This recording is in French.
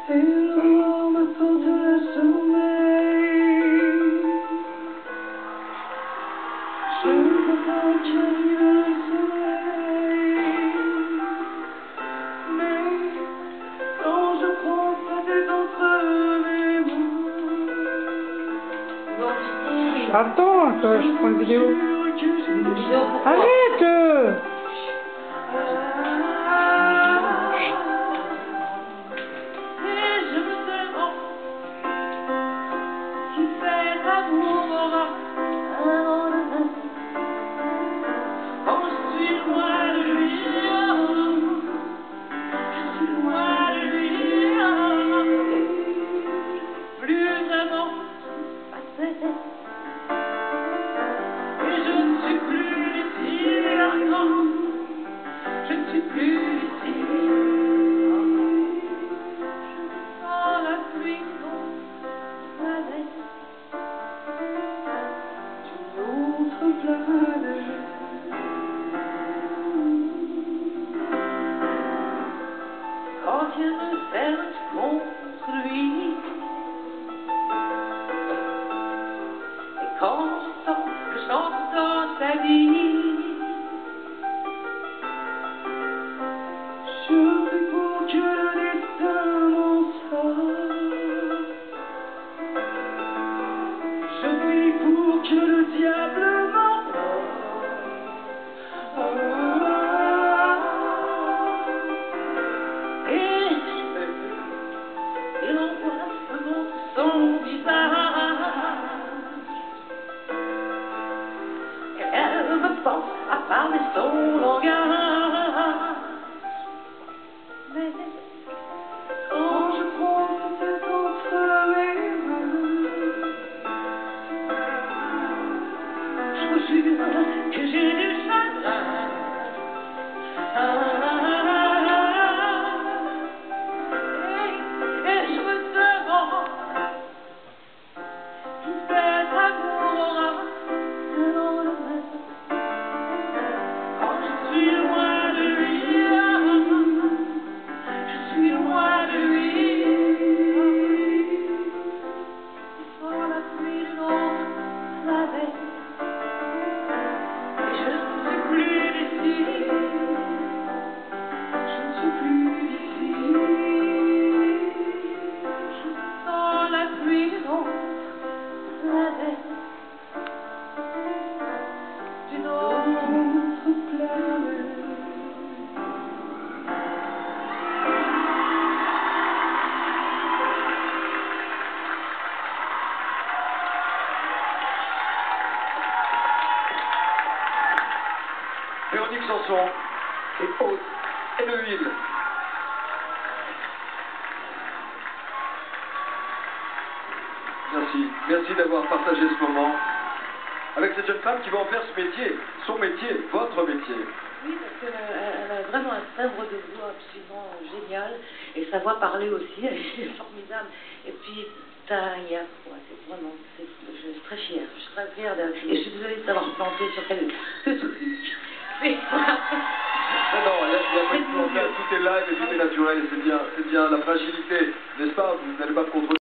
Et le noir m'apporte le sommeil. Je ne veux pas qu'arrive le soleil. Mais quand je prends sa tête entre mes mains. Attends, je prends une vidéo. Arrête! Je ne suis plus ici. Je sens la pluie dans la veille d'une autre planète. Quand il me serre contre lui, et quand je sens que je chante dans sa vie, je prie pour que le destin m'en sorte. Je prie pour que le diable m'emporte. Et l'angoisse monte son visage. Elle me force à parler son langage. Mais quand je prends sa tête entre mes mains, je me jure que j'ai du chagrin. Et je me demande si cet amour aura un lendemain. Quand je suis loin de lui, je suis loin de lui. Sans la pluie de notre planète, et je ne suis plus d'ici. Je ne suis plus d'ici. Je sens la pluie de notre planète, d'une autre planète. Véronique Sanson et Haute et le Huile. Merci d'avoir partagé ce moment avec cette jeune femme qui va en faire ce métier, son métier, votre métier. Oui, parce qu'elle a vraiment un timbre de voix absolument génial, et sa voix parler aussi, elle est formidable. Et puis, Tania, c'est vraiment, je suis très fière, je suis très fière d'elle. Et je suis désolée de t'avoir planté sur ce truc. Non, il n'y a pas de plantage, tout est live et tout est naturel, et c'est bien la fragilité, n'est-ce pas? Vous n'allez pas me contredire.